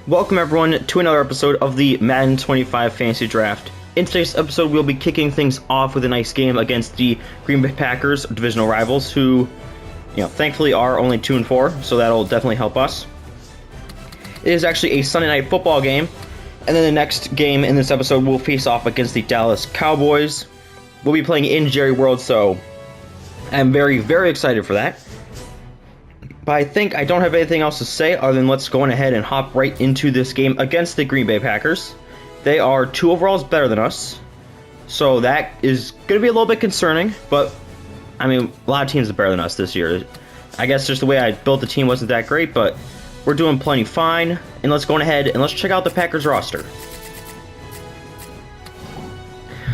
Welcome everyone to another episode of the Madden 25 Fantasy Draft. In today's episode, we'll be kicking things off with a nice game against the Green Bay Packers, divisional rivals, who, thankfully are only 2-4, so that'll definitely help us. It is actually a Sunday night football game, and then the next game in this episode will face off against the Dallas Cowboys. We'll be playing in Jerry World, so I'm very, very excited for that. But I think I don't have anything else to say other than let's go ahead and hop right into this game against the Green Bay Packers. They are 2 overalls better than us, so that is going to be a little bit concerning, but I mean, a lot of teams are better than us this year. I guess just the way I built the team wasn't that great, but we're doing plenty fine, and let's go ahead and let's check out the Packers roster.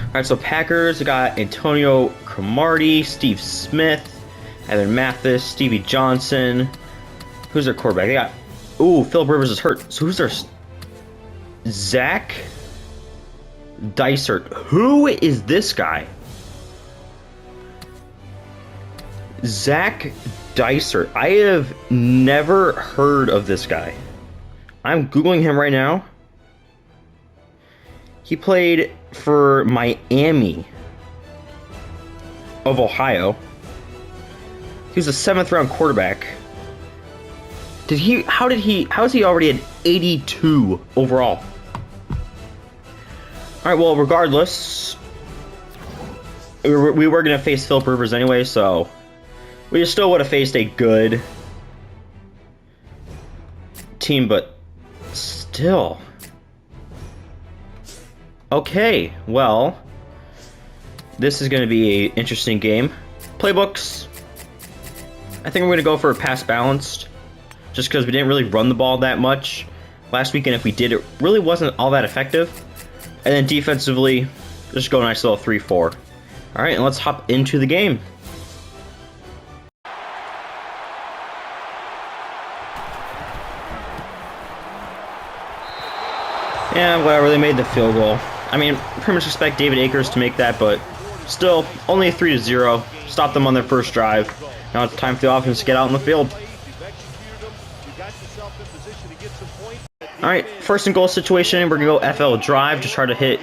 Alright, so Packers got Antonio Cromartie, Steve Smith, Evan Mathis, Stevie Johnson. Who's their quarterback? They got... Ooh, Philip Rivers is hurt. So who's their... Zach Dysert. Who is this guy? Zach Dysert. I have never heard of this guy. I'm Googling him right now. He played for Miami of Ohio. He was a 7th round quarterback. How is he already at 82 overall? Alright, well, regardless, we were going to face Philip Rivers anyway, so we still would have faced a good team, but still. Okay, well, this is going to be an interesting game. Playbooks. I think we're going to go for a pass balanced, just because we didn't really run the ball that much last week, and if we did, it really wasn't all that effective. And then defensively, just go a nice little 3-4. Alright, and let's hop into the game. Yeah, whatever, they made the field goal. I mean, pretty much expect David Akers to make that, but still, only a 3-0. Stop them on their first drive. Now it's time for the offense to get out in the field. Alright, first and goal situation. We're going to go FL drive to try to hit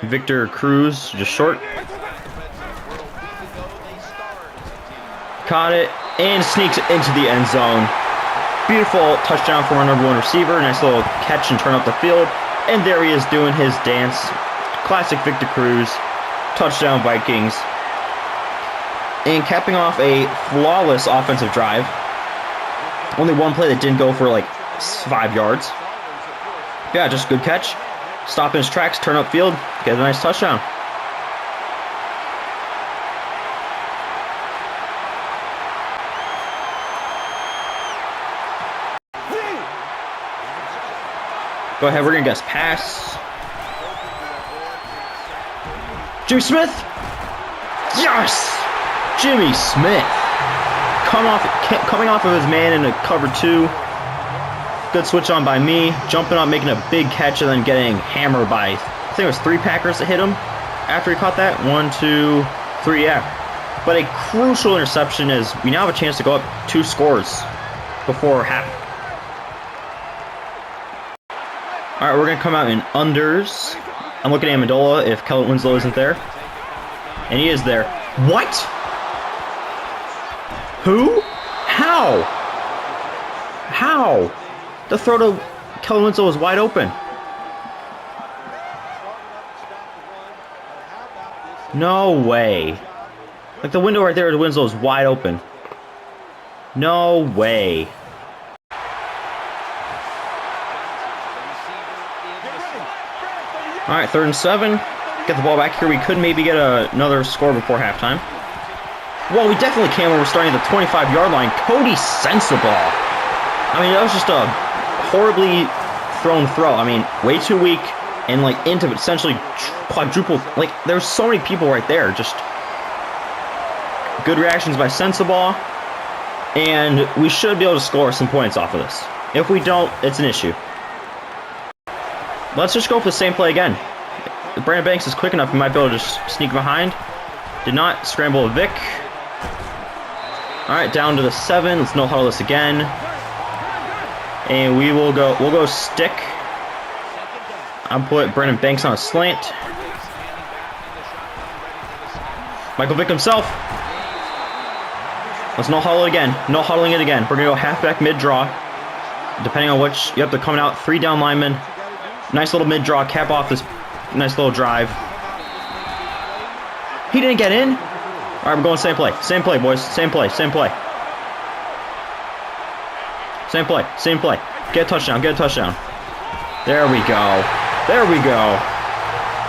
Victor Cruz just short. Caught it and sneaks it into the end zone. Beautiful touchdown from our number 1 receiver. Nice little catch and turn up the field. And there he is doing his dance. Classic Victor Cruz. Touchdown Vikings. And capping off a flawless offensive drive. Only one play that didn't go for like 5 yards. Yeah, just good catch. Stop in his tracks, turn up field, get a nice touchdown. Go ahead, we're going to guess pass. Jimmy Smith! Yes! Jimmy Smith! Coming off of his man in a cover 2. Good switch on by me. Jumping up, making a big catch, and then getting hammered by, I think it was 3 Packers that hit him after he caught that. 1, 2, 3, yeah. But a crucial interception as we now have a chance to go up 2 scores before half. Alright, we're going to come out in unders. I'm looking at Amendola if Kellen Winslow isn't there. And he is there. What? Who? How? How? The throw to Kellen Winslow was wide open. No way. Like, the window right there to Winslow is wide open. No way. Alright, 3rd and 7. Get the ball back here. We could maybe get another score before halftime. Well, we definitely can when we're starting at the 25-yard line. Cody Sensabaugh. I mean, that was just a horribly thrown throw. I mean, way too weak and like into essentially quadruple. Like, there's so many people right there. Just good reactions by Sensabaugh, and we should be able to score some points off of this. If we don't, it's an issue. Let's just go for the same play again. If Brandon Banks is quick enough, he might be able to just sneak behind. Did not scramble Vic. All right, down to the 7. Let's no huddle this again. And we'll go stick. I'll put Brandon Banks on a slant. Michael Vick himself. Let's no huddle it again. No huddling it again. We're going to go halfback mid-draw. Depending on which, you have to come out. 3 down linemen. Nice little mid-draw. Cap off this nice little drive. He didn't get in. All right, we're going same play. Same play, boys. Same play. Same play. Same play. Same play. Get a touchdown. Get a touchdown. There we go. There we go.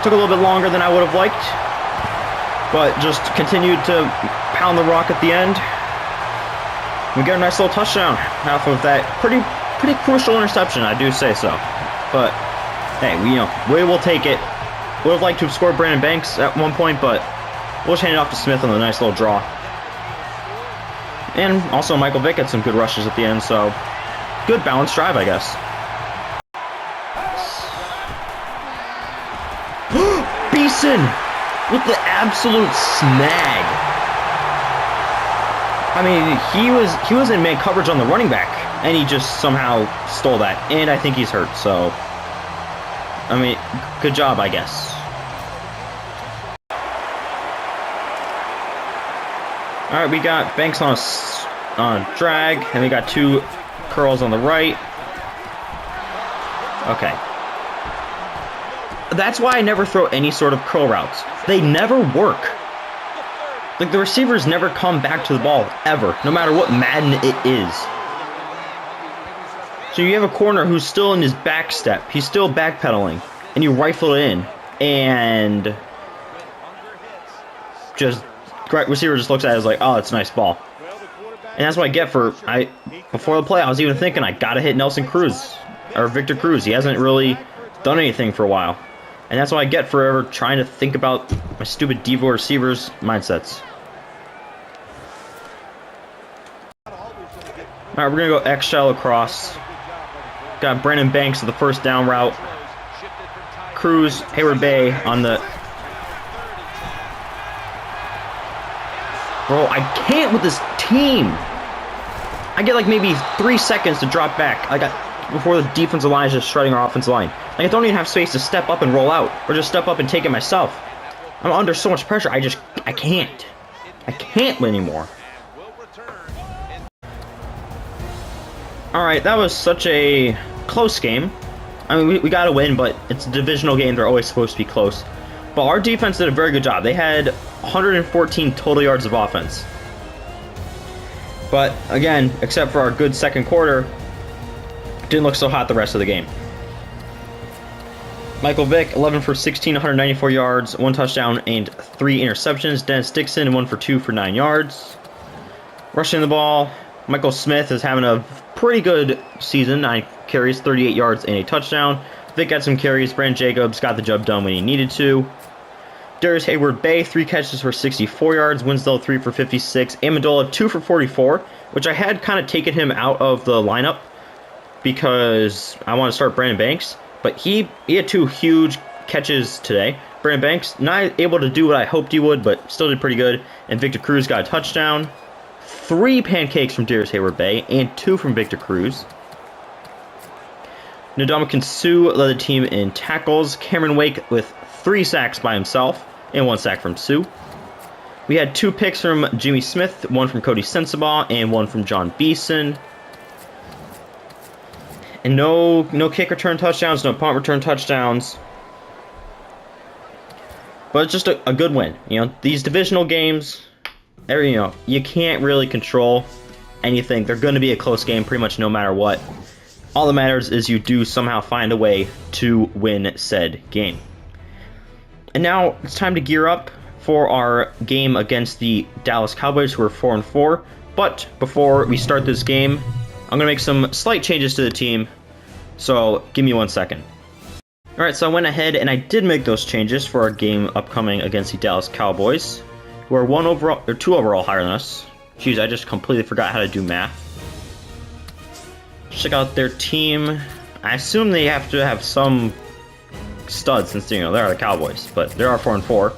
Took a little bit longer than I would have liked, but just continued to pound the rock at the end. We get a nice little touchdown off of that pretty crucial interception, I do say so. But hey, we will take it. Would have liked to have scored Brandon Banks at one point, but we'll just hand it off to Smith on a nice little draw. And also Michael Vick had some good rushes at the end, so good balanced drive, I guess. Beeson with the absolute snag. I mean, he was in man coverage on the running back, and he just somehow stole that. And I think he's hurt, so I mean, good job, I guess. All right, we got Banks on a drag, and we got 2 curls on the right. Okay. That's why I never throw any sort of curl routes. They never work. Like, the receivers never come back to the ball, ever, no matter what Madden it is. So you have a corner who's still in his back step. He's still backpedaling, and you rifle it in, and just receiver just looks at it as like, oh, it's a nice ball. And that's what I get for, before the play, I was even thinking I gotta hit Nelson Cruz, or Victor Cruz. He hasn't really done anything for a while. And that's what I get for ever trying to think about my stupid Devo receivers' mindsets. Alright, we're going to go X-shell across. Got Brandon Banks with the first down route. Cruz, Hayward Bay on the... Bro, I can't with this team. I get like maybe 3 seconds to drop back. Before the defensive line is just shredding our offensive line. Like, I don't even have space to step up and roll out, or just step up and take it myself. I'm under so much pressure, I can't. I can't anymore. Alright, that was such a close game. I mean, we gotta win, but it's a divisional game, they're always supposed to be close. But our defense did a very good job. They had 114 total yards of offense. But, again, except for our good second quarter, didn't look so hot the rest of the game. Michael Vick, 11 for 16, 194 yards, 1 touchdown, and 3 interceptions. Dennis Dixon, 1 for 2 for 9 yards. Rushing the ball, Michael Smith is having a pretty good season. 9 carries, 38 yards, and a touchdown. Vick got some carries. Brandon Jacobs got the job done when he needed to. Darius Hayward Bay, 3 catches for 64 yards. Winslow, 3 for 56. Amendola, 2 for 44, which I had kind of taken him out of the lineup because I want to start Brandon Banks, but he had 2 huge catches today. Brandon Banks not able to do what I hoped he would, but still did pretty good. And Victor Cruz got a touchdown. 3 pancakes from Darius Hayward Bay and 2 from Victor Cruz. Ndamukong Suh led the team in tackles. Cameron Wake with 3 sacks by himself and 1 sack from Suh. We had 2 picks from Jimmy Smith, 1 from Cody Sensabaugh and 1 from John Beeson. And no kick return touchdowns, no punt return touchdowns. But it's just a good win. You know, these divisional games, you can't really control anything. They're going to be a close game pretty much no matter what. All that matters is you do somehow find a way to win said game. And now it's time to gear up for our game against the Dallas Cowboys, who are 4-4. But before we start this game, I'm going to make some slight changes to the team, so give me 1 second. Alright, so I went ahead and I did make those changes for our game upcoming against the Dallas Cowboys, who are 2 overall higher than us. Jeez, I just completely forgot how to do math. Check out their team. I assume they have to have some studs since, they are the Cowboys, but they are 4-4.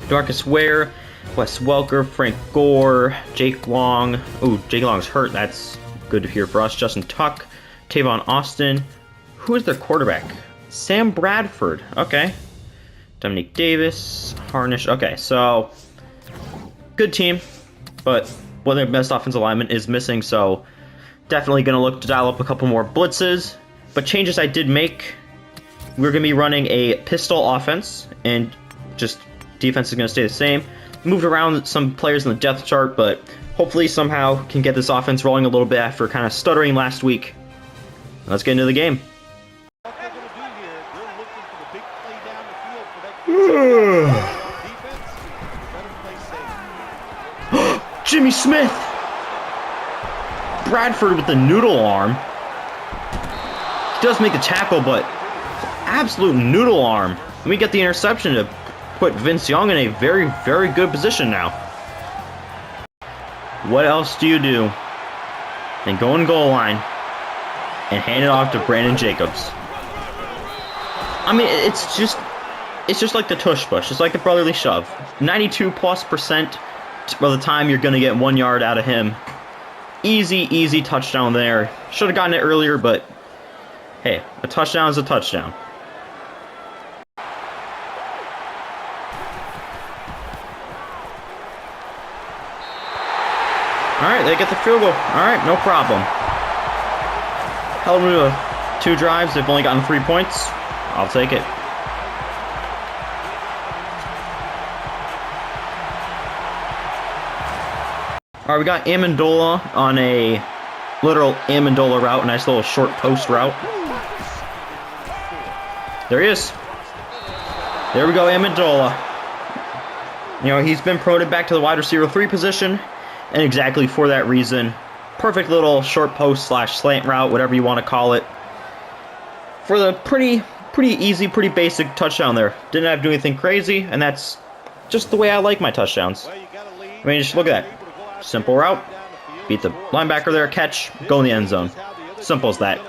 Darcus Ware, Wes Welker, Frank Gore, Jake Long. Ooh, Jake Long's hurt. That's good to hear for us. Justin Tuck, Tavon Austin. Who is their quarterback? Sam Bradford. Okay. Dominique Davis. Harnish. Okay, so good team, but one of their best offensive lineman is missing, so definitely going to look to dial up a couple more blitzes. But changes I did make, we're going to be running a pistol offense, and just defense is going to stay the same. Moved around some players in the depth chart, but hopefully somehow can get this offense rolling a little bit after kind of stuttering last week. Let's get into the game. Jimmy Smith! Bradford with the noodle arm. He does make the tackle, but absolute noodle arm. Let me get the interception to put Vince Young in a very, very good position now. What else do you do? Then go in goal line and hand it off to Brandon Jacobs. I mean, it's just like the tush push. It's like the brotherly shove. 92+% of the time you're going to get 1 yard out of him. Easy touchdown there. Should have gotten it earlier, but hey, a touchdown is a touchdown. Alright, they get the field goal. Alright, no problem. Held them to 2 drives. They've only gotten 3 points. I'll take it. Alright, we got Amendola on a literal Amendola route, a nice little short post route. There he is. There we go, Amendola. You know, he's been promoted back to the wide receiver 3 position, and exactly for that reason. Perfect little short post / slant route, whatever you want to call it. For the pretty easy, pretty basic touchdown there. Didn't have to do anything crazy, and that's just the way I like my touchdowns. I mean, just look at that. Simple route, beat the linebacker there, catch, go in the end zone. Simple as that.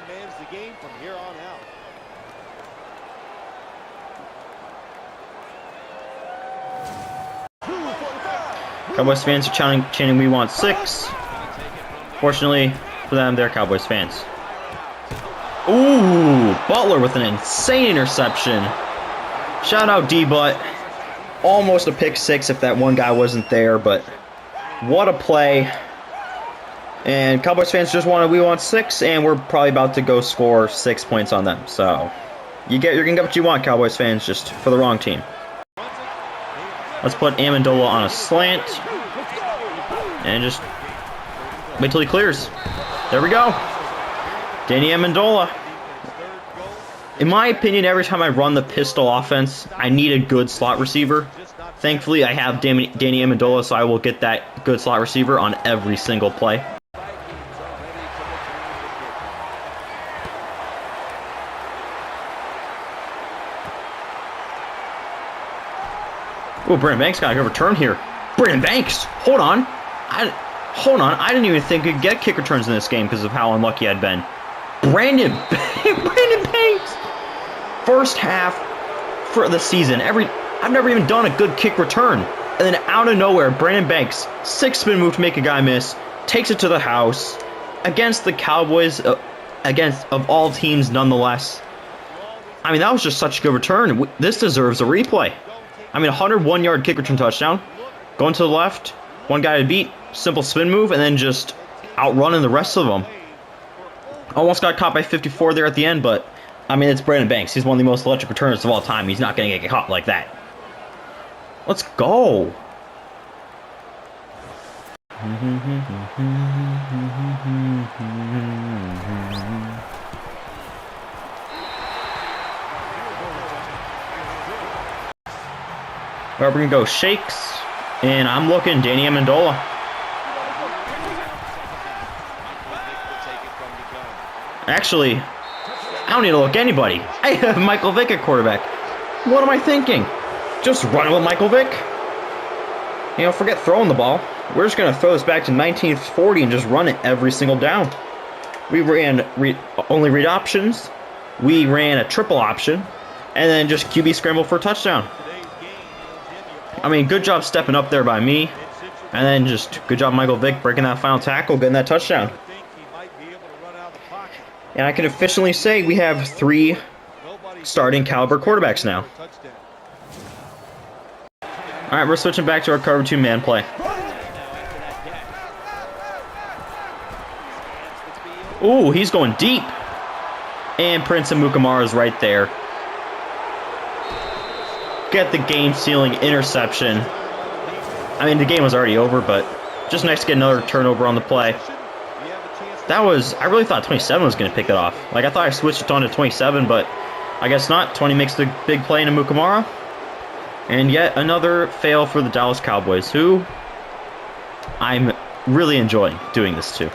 Cowboys fans are chanting "We want 6." Fortunately for them, they're Cowboys fans. Ooh, Butler with an insane interception. Shout out D-Butt. Almost a pick 6 if that one guy wasn't there, but what a play. And Cowboys fans just we want 6, and we're probably about to go score 6 points on them. So you're gonna get what you want, Cowboys fans, just for the wrong team. Let's put Amendola on a slant and just wait till he clears. There we go. Danny Amendola. In my opinion, every time I run the pistol offense, I need a good slot receiver. Thankfully, I have Danny Amendola, so I will get that good slot receiver on every single play. Oh, Brandon Banks got a good return here. Brandon Banks! Hold on. I didn't even think we'd get kick returns in this game because of how unlucky I'd been. Brandon Banks! First half for the season. I've never even done a good kick return. And then out of nowhere, Brandon Banks, 6-spin move to make a guy miss, takes it to the house against the Cowboys, of all teams nonetheless. I mean, that was just such a good return. This deserves a replay. I mean, 101-yard kick return touchdown. Going to the left, one guy to beat, simple spin move, and then just outrunning the rest of them. Almost got caught by 54 there at the end, but I mean, it's Brandon Banks. He's one of the most electric returners of all time. He's not going to get caught like that. Let's go. Alright, we're going to go shakes, and I'm looking Danny Amendola. Actually, I don't need to look anybody. I have Michael Vick at quarterback. What am I thinking? Just run with Michael Vick? You know, forget throwing the ball. We're just going to throw this back to 1940 and just run it every single down. We ran only read options. We ran a triple option. And then just QB scramble for a touchdown. I mean, good job stepping up there by me. And then just good job Michael Vick breaking that final tackle, getting that touchdown. And I can officially say we have 3 starting caliber quarterbacks now. Alright, we're switching back to our cover 2 man play. Ooh, he's going deep. And Prince Amukamara is right there. Get the game-sealing interception. I mean, the game was already over, but just nice to get another turnover on the play. I really thought 27 was going to pick it off. Like, I thought I switched it on to 27, but I guess not. 20 makes the big play in Amukamara. And yet another fail for the Dallas Cowboys, who I'm really enjoying doing this to.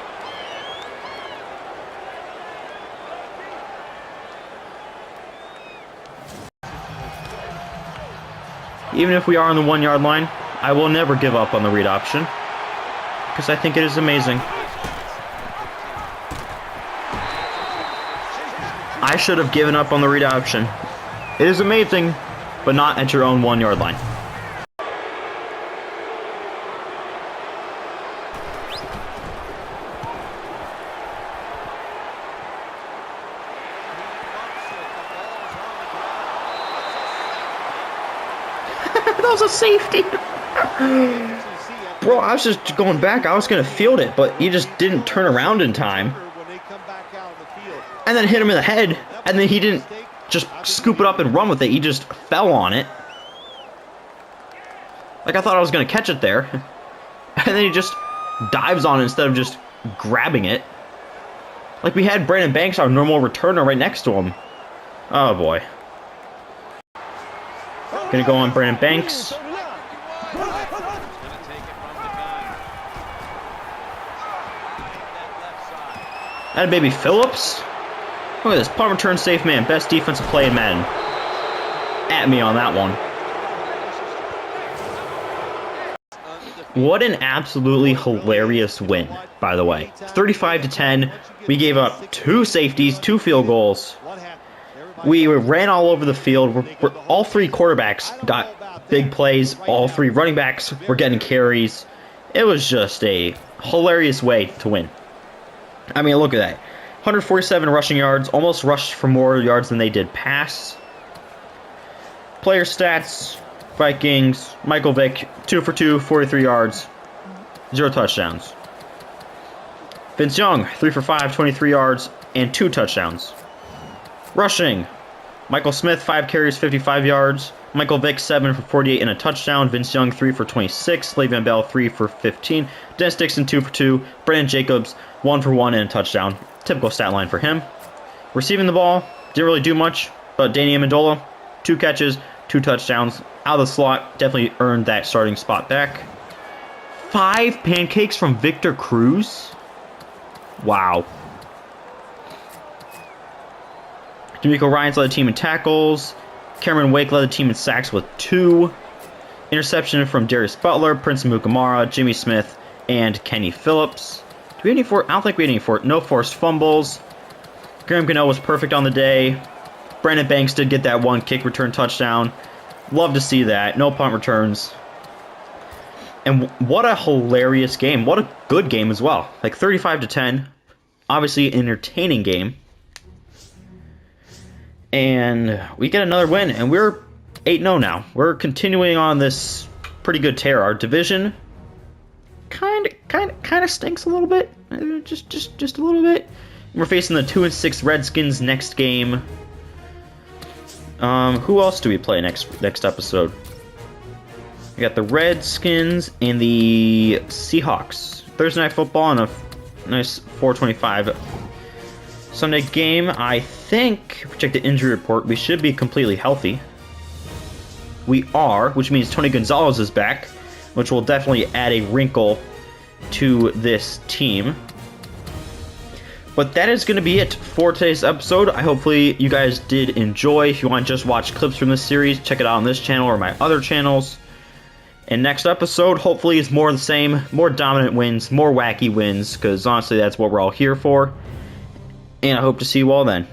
Even if we are on the 1 yard line, I will never give up on the read option, because I think it is amazing. I should have given up on the read option. It is amazing, but not at your own 1 yard line. That was a safety. Bro, I was just going back. I was going to field it, but he just didn't turn around in time. And then hit him in the head. And then he didn't just scoop it up and run with it. He just fell on it. Like, I thought I was going to catch it there. And then he just dives on it instead of just grabbing it. Like, we had Brandon Banks, our normal returner, right next to him. Oh, boy. Gonna go on Brandon Banks. That baby Phillips. Look at this. Punt return safe man. Best defensive play in Madden. At me on that one. What an absolutely hilarious win, by the way. 35-10. We gave up 2 safeties, 2 field goals. We ran all over the field. All 3 quarterbacks got big plays. All 3 running backs were getting carries. It was just a hilarious way to win. I mean, look at that. 147 rushing yards, almost rushed for more yards than they did pass. Player stats, Vikings, Michael Vick, 2 for 2, 43 yards, 0 touchdowns. Vince Young, 3 for 5, 23 yards, and 2 touchdowns. Rushing, Michael Smith, 5 carries, 55 yards. Michael Vick, 7 for 48 and a touchdown. Vince Young, 3 for 26. Le'Veon Bell, 3 for 15. Dennis Dixon, 2 for 2. Brandon Jacobs, 1 for 1 and a touchdown. Typical stat line for him. Receiving the ball, didn't really do much, but Danny Amendola, 2 catches, 2 touchdowns. Out of the slot, definitely earned that starting spot back. 5 pancakes from Victor Cruz. Wow. D'Amico Ryans led the team in tackles. Cameron Wake led the team in sacks with 2. Interception from Darius Butler, Prince Amukamara, Jimmy Smith, and Kenny Phillips. Do we have any I don't think we had any no forced fumbles. Graham Gano was perfect on the day. Brandon Banks did get that 1 kick return touchdown. Love to see that. No punt returns. And what a hilarious game. What a good game as well. Like 35-10. Obviously an entertaining game. And we get another win, and we're 8-0 now. We're continuing on this pretty good tear. Our division kind of stinks a little bit, just a little bit. We're facing the 2-6 Redskins next game. Who else do we play next episode? We got the Redskins and the Seahawks. Thursday Night Football on a nice 4:25 Sunday game. I think, if we check the injury report, we should be completely healthy. We are, which means Tony Gonzalez is back, which will definitely add a wrinkle to this team. But that is going to be it for today's episode. Hopefully you guys did enjoy. If you want to just watch clips from this series, check it out on this channel or my other channels. And next episode, hopefully, is more of the same. More dominant wins, more wacky wins, because honestly, that's what we're all here for. And I hope to see you all then.